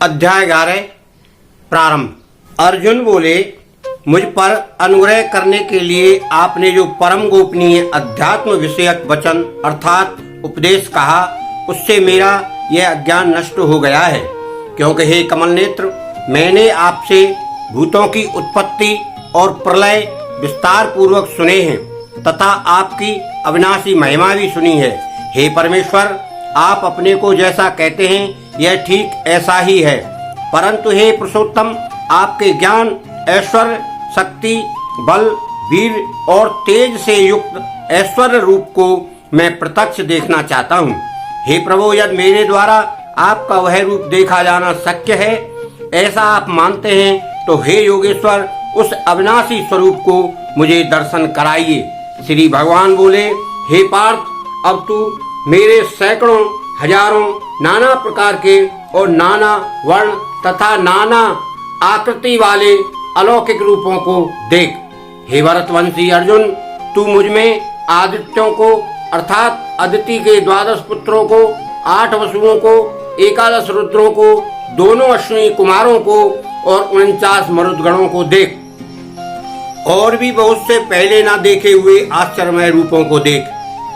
अध्याय 11 प्रारंभ। अर्जुन बोले, मुझ पर अनुग्रह करने के लिए आपने जो परम गोपनीय अध्यात्म विषयक वचन अर्थात उपदेश कहा, उससे मेरा यह अज्ञान नष्ट हो गया है। क्योंकि हे कमल नेत्र, मैंने आपसे भूतों की उत्पत्ति और प्रलय विस्तार पूर्वक सुने हैं तथा आपकी अविनाशी महिमा भी सुनी है। हे परमेश्वर, आप अपने को जैसा कहते हैं यह ठीक ऐसा ही है, परंतु हे पुरुषोत्तम, आपके ज्ञान, ऐश्वर्य, शक्ति, बल, वीर और तेज से युक्त ऐश्वर्य रूप को मैं प्रत्यक्ष देखना चाहता हूँ। हे प्रभु, यदि मेरे द्वारा आपका वह रूप देखा जाना शक्य है, ऐसा आप मानते हैं, तो हे योगेश्वर, उस अविनाशी स्वरूप को मुझे दर्शन कराइए। श्री भगवान बोले, हे पार्थ, अब तू मेरे सैकड़ों हजारों नाना प्रकार के और नाना वर्ण तथा नाना आकृति वाले अलौकिक रूपों को देख। हे भरतवंशी अर्जुन, तू मुझ में आदित्यों को अर्थात अदिति के 12 पुत्रों को, 8 वसुओं को, 11 रुद्रों को, दोनों अश्विनी कुमारों को और 49 मरुदगणों को देख। और भी बहुत से पहले ना देखे हुए आश्चर्यमय रूपों को देख।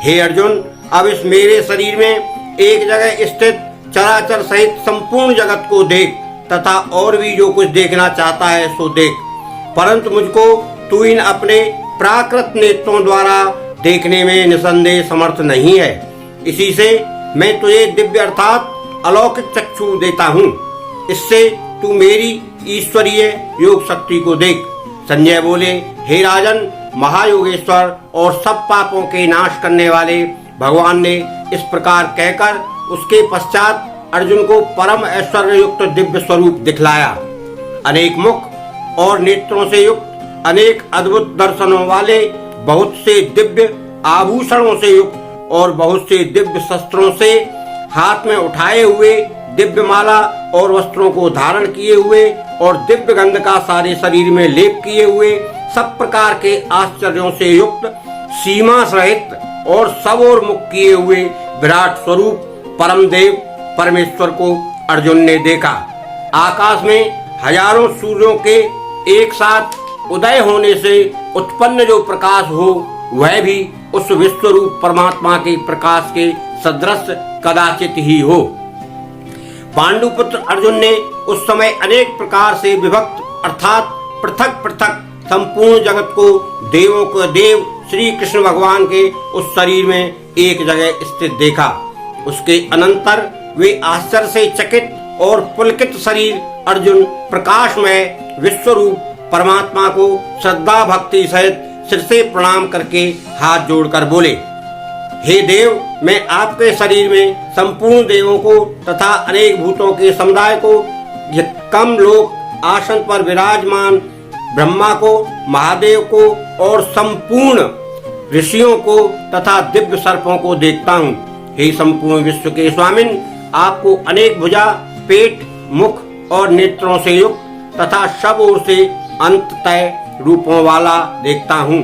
हे अर्जुन, अब इस मेरे शरीर में एक जगह स्थित चराचर सहित संपूर्ण जगत को देख तथा और भी जो कुछ देखना चाहता है सो देख, परंतु मुझको तू इन अपने प्राकृत नेत्रों द्वारा देखने में निसंदेह समर्थ नहीं है। इसी से मैं तुझे दिव्य अर्थात अलौकिक चक्षु देता हूँ। इससे तू मेरी ईश्वरीय योग शक्ति को देख। संजय बोले, हे राजन, महायोगेश्वर और सब पापों के नाश करने वाले भगवान ने इस प्रकार कहकर उसके पश्चात अर्जुन को परम ऐश्वर्य युक्त दिव्य स्वरूप दिखलाया। अनेक मुख और नेत्रों से युक्त, अनेक अद्भुत दर्शनों वाले, बहुत से दिव्य आभूषणों से युक्त और बहुत से दिव्य शस्त्रों से हाथ में उठाए हुए, दिव्य माला और वस्त्रों को धारण किए हुए और दिव्य गंध का सारे शरीर में लेप किए हुए, सब प्रकार के आश्चर्यों से युक्त, सीमा सहित और सब ओर मुख किए हुए विराट स्वरूप परम देव परमेश्वर को अर्जुन ने देखा। आकाश में हजारों सूर्यों के एक साथ उदय होने से उत्पन्न जो प्रकाश हो, वह भी उस विश्वरूप परमात्मा के प्रकाश के सदृश कदाचित ही हो। पांडुपुत्र अर्जुन ने उस समय अनेक प्रकार से विभक्त अर्थात पृथक पृथक संपूर्ण जगत को देवों को देव श्री कृष्ण भगवान के उस शरीर में एक जगह स्थित देखा। उसके अनंतर वे आश्चर्य से चकित और पुलकित शरीर अर्जुन प्रकाशमय विश्वरूप परमात्मा को श्रद्धा भक्ति सहित सिर से प्रणाम करके हाथ जोड़कर बोले, हे देव, मैं आपके शरीर में संपूर्ण देवों को तथा अनेक भूतों के समुदाय को, कम लोक आसन पर विराजमान ब्रह्मा को, महादेव को और संपूर्ण ऋषियों को तथा दिव्य सर्पों को देखता हूँ। हे संपूर्ण विश्व के स्वामिन, आपको अनेक भुजा, पेट, मुख और नेत्रों से युक्त तथा सब ओर से अंततः रूपों वाला देखता हूँ।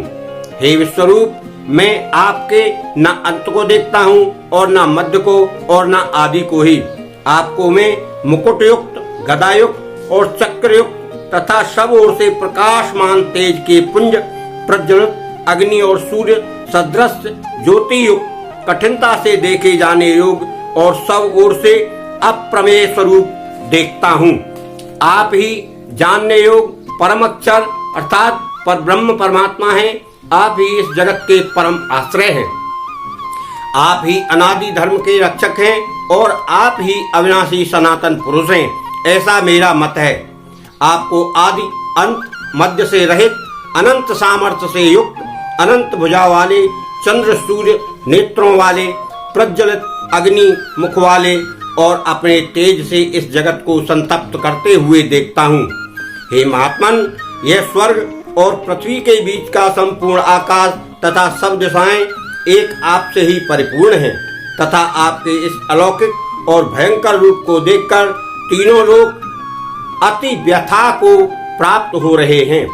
हे विश्वरूप, मैं आपके न अंत को देखता हूँ और न मध्य को और न आदि को ही। आपको मैं मुकुट युक्त, गदा युक्त और चक्र युक्त तथा सब ओर से प्रकाशमान तेज के पुंज, प्रज्वलित अग्नि और सूर्य सदृश ज्योति युक्त, कठिनता से देखे जाने योग्य और सब ओर से अप्रमेय स्वरूप देखता हूँ। आप ही जानने योग्य परम अक्षर अर्थात पर ब्रह्म परमात्मा हैं। आप ही इस जगत के परम आश्रय हैं। आप ही अनादि धर्म के रक्षक हैं और आप ही अविनाशी सनातन पुरुष हैं, ऐसा मेरा मत है। आपको आदि अंत मध्य से रहित, अनंत सामर्थ्य से युक्त, अनंत भुजा वाले, चंद्र सूर्य नेत्रों वाले, प्रज्वलित अग्नि मुख वाले और अपने तेज से इस जगत को संतप्त करते हुए देखता हूँ। हे महात्मन, यह स्वर्ग और पृथ्वी के बीच का संपूर्ण आकाश तथा सब दिशाएं एक आपसे ही परिपूर्ण हैं तथा आपके इस अलौकिक और भयंकर रूप को देखकर तीनों लोग अति व्यथा को प्राप्त हो रहे हैं।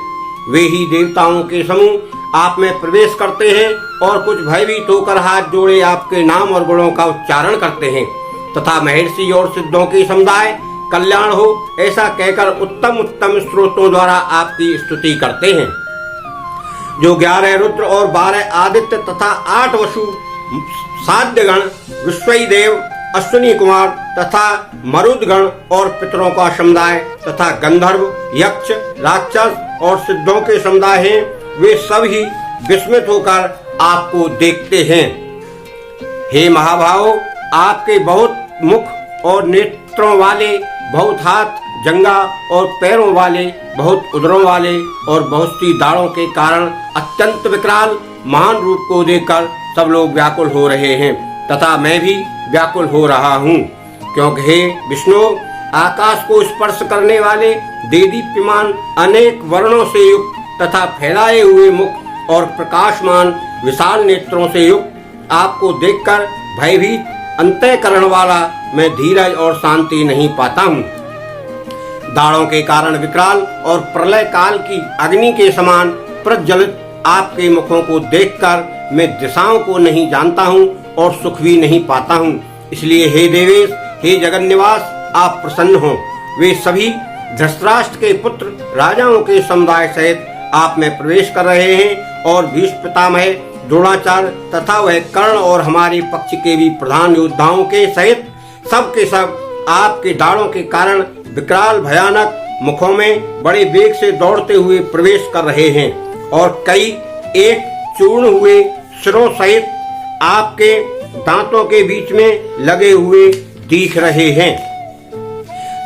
वे ही देवताओं के समूह आप में प्रवेश करते हैं और कुछ भयभीत होकर हाथ जोड़े आपके नाम और गुणों का उच्चारण करते हैं तथा महर्षि और सिद्धों के समुदाय कल्याण हो, ऐसा कहकर उत्तम उत्तम स्रोतों द्वारा आपकी स्तुति करते हैं। जो 11 रुद्र और 12 आदित्य तथा 8 वसु साध्यगण, विश्वदेव, अश्विनी कुमार तथा मरुदगण और पितरों का समुदाय तथा गंधर्व, यक्ष, राक्षस और सिद्धों के समुदाय हैं, वे सब ही विस्मित होकर आपको देखते हैं। हे महाभाव, आपके बहुत मुख और नेत्रों वाले, बहुत हाथ, जंगा और पैरों वाले, बहुत उदरों वाले और बहुत सी दाढ़ों के कारण अत्यंत विकराल महान रूप को देखकर सब लोग व्याकुल हो रहे हैं तथा मैं भी व्याकुल हो रहा हूँ, क्योंकि हे विष्णु, आकाश को स्पर्श करने वाले देदीप्यमान अनेक वर्णों से युक्त तथा फैलाए हुए मुख और प्रकाशमान विशाल नेत्रों से युक्त आपको देखकर भयभीत अंतःकरण वाला मैं धीरज और शांति नहीं पाता हूँ। दाढ़ों के कारण विकराल और प्रलय काल की अग्नि के समान प्रज्वलित आपके मुखों को देखकर मैं दिशाओं को नहीं जानता हूँ और सुख भी नहीं पाता हूँ। इसलिए हे देवेश, हे जगन निवास, आप प्रसन्न हो। वे सभी धृतराष्ट्र के पुत्र राजाओं के समुदाय सहित आप में प्रवेश कर रहे हैं और भीष्म पितामह, द्रोणाचार्य तथा वह कर्ण और हमारे पक्ष के भी प्रधान योद्धाओं के सहित सब के सब आपके दाढ़ों के कारण विकराल भयानक मुखों में बड़े वेग से दौड़ते हुए प्रवेश कर रहे हैं और कई एक चूर्ण हुए सिरों सहित आपके दांतों के बीच में लगे हुए दिख रहे हैं।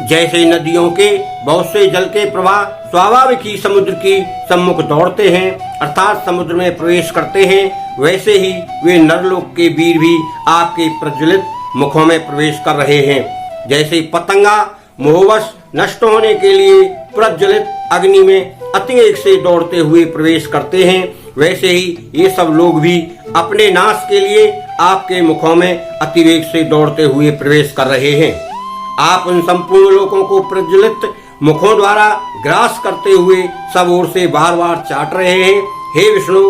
जैसे नदियों के बहुत से जल के प्रवाह स्वाभाविक ही समुद्र की सम्मुख दौड़ते हैं अर्थात समुद्र में प्रवेश करते हैं, वैसे ही वे नरलोक के वीर भी आपके प्रज्वलित मुखों में प्रवेश कर रहे हैं। जैसे पतंगा मोहवश नष्ट होने के लिए प्रज्वलित अग्नि में अतिवेग से दौड़ते हुए प्रवेश करते हैं, वैसे ही ये सब लोग भी अपने नाश के लिए आपके मुखों में अतिवेग से दौड़ते हुए प्रवेश कर रहे हैं। आप उन संपूर्ण लोगों को प्रज्वलित मुखों द्वारा ग्रास करते हुए सब ओर से बार बार चाट रहे हैं। हे विष्णु,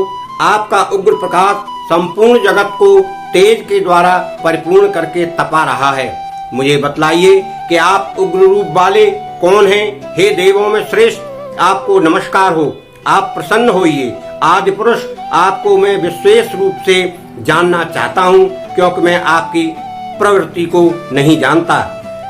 आपका उग्र प्रकाश संपूर्ण जगत को तेज के द्वारा परिपूर्ण करके तपा रहा है। मुझे बतलाइए कि आप उग्र रूप वाले कौन हैं? हे देवों में श्रेष्ठ, आपको नमस्कार हो, आप प्रसन्न होइए। आदि पुरुष, आपको मैं विशेष रूप से जानना चाहता हूँ, क्योंकि मैं आपकी प्रवृत्ति को नहीं जानता।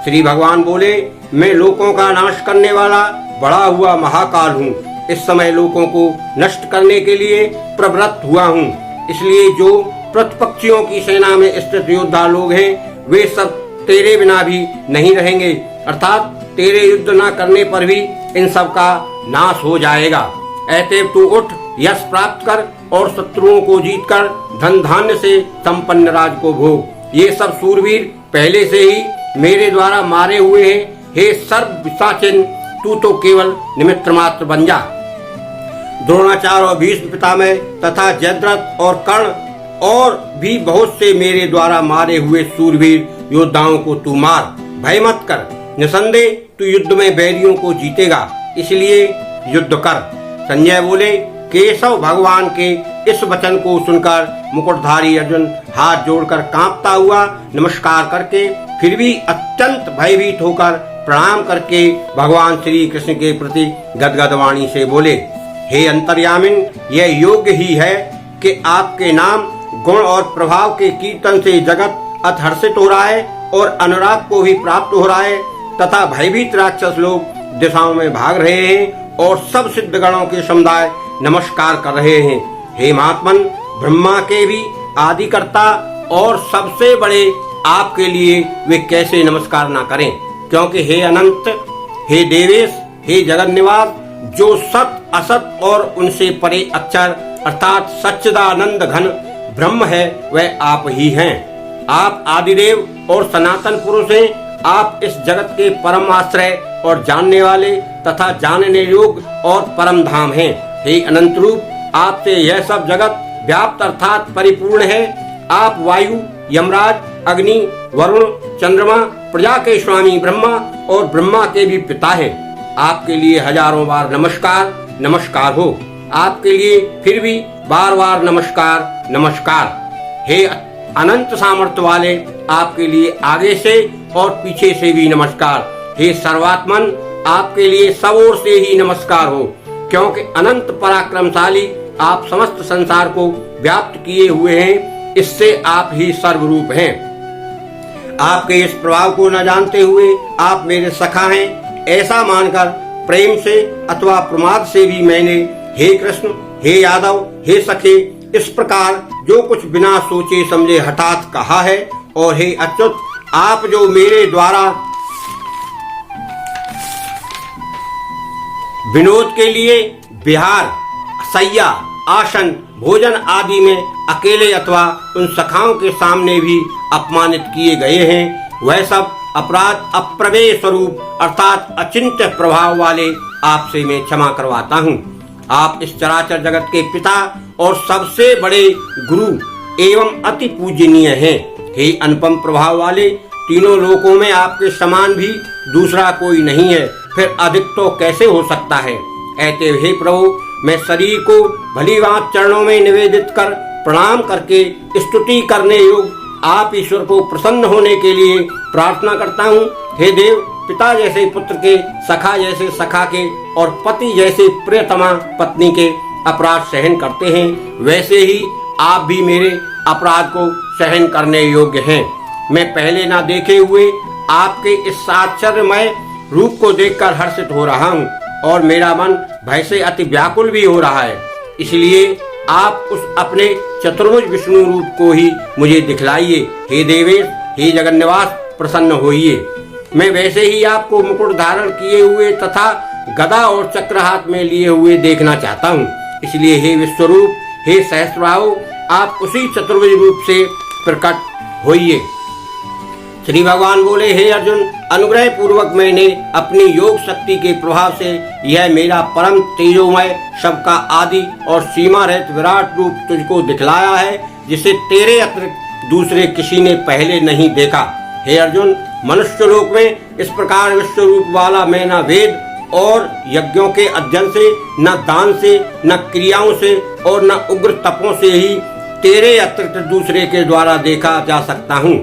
श्री भगवान बोले, मैं लोकों का नाश करने वाला बड़ा हुआ महाकाल हूँ। इस समय लोकों को नष्ट करने के लिए प्रवृत्त हुआ हूँ। इसलिए जो प्रतिपक्षियों की सेना में स्थित योद्धा लोग हैं, वे सब तेरे बिना भी नहीं रहेंगे, अर्थात तेरे युद्ध न करने पर भी इन सब का नाश हो जाएगा। अतएव तू उठ, यश प्राप्त कर और शत्रुओं को जीतकर धन धान्य से संपन्न राज को भोग। ये सब सूरवीर पहले से ही मेरे द्वारा मारे हुए हैं। हे सर्व साचिन, तू तो केवल निमित्त मात्र बन जा। द्रोणाचार्य और भीष्म पितामह तथा जयद्रथ और कर्ण और भी बहुत से मेरे द्वारा मारे हुए सूरवीर योद्धाओं को तू मार, भय मत कर। निसंदेह तू युद्ध में बैरियों को जीतेगा, इसलिए युद्ध कर। संजय बोले, केशव भगवान के इस वचन को सुनकर मुकुटधारी अर्जुन हाथ जोड़कर कांपता हुआ नमस्कार करके फिर भी अत्यंत भयभीत होकर प्रणाम करके भगवान श्री कृष्ण के प्रति गदगद वाणी से बोले, हे अंतर्यामिन, यह योग्य ही है कि आपके नाम, गुण और प्रभाव के कीर्तन से जगत अहर्षित हो रहा है और अनुराग को भी प्राप्त हो रहा है तथा भयभीत राक्षस लोग दिशाओं में भाग रहे हैं और सब सिद्धगणों के समुदाय नमस्कार कर रहे हैं। हे महात्मन, ब्रह्मा के भी आदिकर्ता और सबसे बड़े आपके लिए वे कैसे नमस्कार ना करें, क्योंकि हे अनंत, हे देवेश, हे जगन निवास, जो सत असत और उनसे परे अक्षर अर्थात सच्चिदानंद घन ब्रह्म है, वह आप ही हैं। आप आदिदेव और सनातन पुरुष हैं। आप इस जगत के परम आश्रय और जानने वाले तथा जानने योग्य और परम धाम हैं। हे अनंत रूप, आपसे यह सब जगत व्याप्त अर्थात परिपूर्ण है। आप वायु, यमराज, अग्नि, वरुण, चंद्रमा, प्रजा के स्वामी ब्रह्मा और ब्रह्मा के भी पिता हैं। आपके लिए हजारों बार नमस्कार नमस्कार हो। आपके लिए फिर भी बार बार नमस्कार नमस्कार। हे अनंत सामर्थ्य वाले, आपके लिए आगे से और पीछे से भी नमस्कार। हे सर्वात्मन, आपके लिए सब ओर से ही नमस्कार हो, क्योंकि अनंत पराक्रमशाली आप समस्त संसार को व्याप्त किए हुए हैं। इससे आप ही सर्वरूप हैं। आपके इस प्रभाव को न जानते हुए आप मेरे सखा हैं, ऐसा मानकर प्रेम से अथवा प्रमाद से भी मैंने हे कृष्ण, हे यादव, हे सखे, इस प्रकार जो कुछ बिना सोचे समझे हठात कहा है। और हे अच्युत, आप जो मेरे द्वारा विनोद के लिए विहार, शय्या, आसन, भोजन आदि में अकेले अथवा उन सखाओं के सामने भी अपमानित किए गए हैं, वह सब अपराध अप्रमेय स्वरूप अर्थात अचिंत्य प्रभाव वाले आपसे मैं क्षमा करवाता हूँ। आप इस चराचर जगत के पिता और सबसे बड़े गुरु एवं अति पूजनीय हैं। हे अनुपम प्रभाव वाले, तीनों लोकों में आपके समान भी दूसरा कोई नहीं है, फिर अधिक तो कैसे हो सकता है। ऐते हे प्रभु, मैं शरीर को भली भांति चरणों में निवेदित कर प्रणाम करके स्तुति करने योग्य आप ईश्वर को प्रसन्न होने के लिए प्रार्थना करता हूँ। हे देव, पिता जैसे पुत्र के, सखा जैसे सखा के और पति जैसे प्रियतमा पत्नी के अपराध सहन करते हैं, वैसे ही आप भी मेरे अपराध को सहन करने योग्य हैं। मैं पहले ना देखे हुए आपके इस आश्चर्यमय रूप को देखकर हर्षित हो रहा हूँ और मेरा मन भय से अति व्याकुल भी हो रहा है। इसलिए आप उस अपने चतुर्भुज विष्णु रूप को ही मुझे दिखलाइए। हे देवेश, हे जगन्निवास, प्रसन्न होइए। मैं वैसे ही आपको मुकुट धारण किए हुए तथा गदा और चक्र हाथ में लिए हुए देखना चाहता हूँ। इसलिए हे विश्वरूप, हे सहस्रबाहु, आप उसी चतुर्भुज रूप से प्रकट होइए। श्री भगवान बोले, हे अर्जुन, अनुग्रह पूर्वक मैंने अपनी योग शक्ति के प्रभाव से यह मेरा परम तेजोमय, सबका आदि और सीमा रहित विराट रूप तुझको दिखलाया है, जिसे तेरे अतिरिक्त दूसरे किसी ने पहले नहीं देखा। हे अर्जुन, मनुष्य लोक में इस प्रकार विश्व रूप वाला मैं न वेद और यज्ञों के अध्ययन से, न दान से, न क्रियाओं से और न उग्र तपों से ही तेरे अतिरिक्त दूसरे के द्वारा देखा जा सकता हूँ।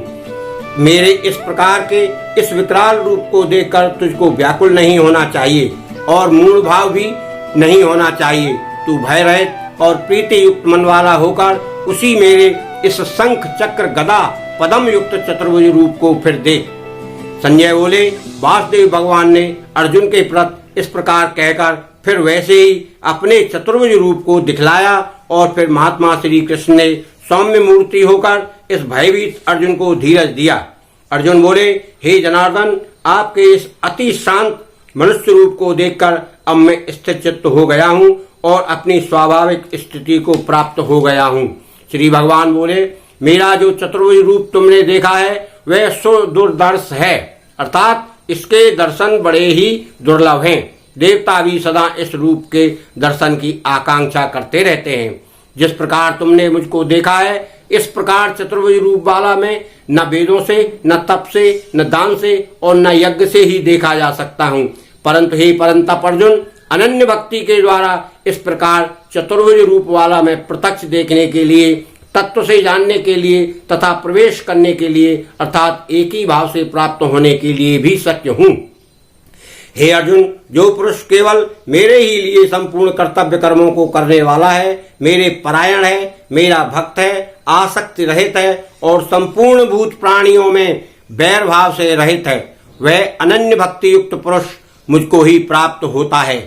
मेरे इस प्रकार के इस विकराल रूप को देखकर तुझको व्याकुल नहीं होना चाहिए और मूढ़ भाव भी नहीं होना चाहिए। तू भय रहित और प्रीति युक्त मन वाला होकर उसी मेरे इस शंख चक्र गदा पदम युक्त चतुर्भुज रूप को फिर देख। संजय बोले, वासुदेव भगवान ने अर्जुन के प्रति इस प्रकार कहकर फिर वैसे ही अपने चतुर्भुज रूप को दिखलाया और फिर महात्मा श्री कृष्ण ने सौम्य मूर्ति होकर इस भयभीत अर्जुन को धीरज दिया। अर्जुन बोले, हे जनार्दन, आपके इस अति शांत मनुष्य रूप को देखकर अब मैं स्थिर चित्त हो गया हूँ और अपनी स्वाभाविक स्थिति को प्राप्त हो गया हूँ। श्री भगवान बोले, मेरा जो चतुर्भुज रूप तुमने देखा है वह सो दुर्दर्श है, अर्थात इसके दर्शन बड़े ही दुर्लभ हैं। देवता भी सदा इस रूप के दर्शन की आकांक्षा करते रहते हैं। जिस प्रकार तुमने मुझको देखा है, इस प्रकार चतुर्भुज रूप वाला मैं न वेदों से, न तप से, न दान से और न यज्ञ से ही देखा जा सकता हूँ। परंतु हे परंतप अर्जुन, अनन्य भक्ति के द्वारा इस प्रकार चतुर्भुज रूप वाला मैं प्रत्यक्ष देखने के लिए, तत्व से जानने के लिए तथा प्रवेश करने के लिए अर्थात एक ही भाव से प्राप्त होने के लिए भी सत्य हूँ। हे अर्जुन, जो पुरुष केवल मेरे ही लिए संपूर्ण कर्तव्य कर्मों को करने वाला है, मेरे परायण है, मेरा भक्त है, आसक्ति रहित है और संपूर्ण भूत प्राणियों में बैर भाव से रहित है, वह अनन्य भक्ति युक्त पुरुष मुझको ही प्राप्त होता है।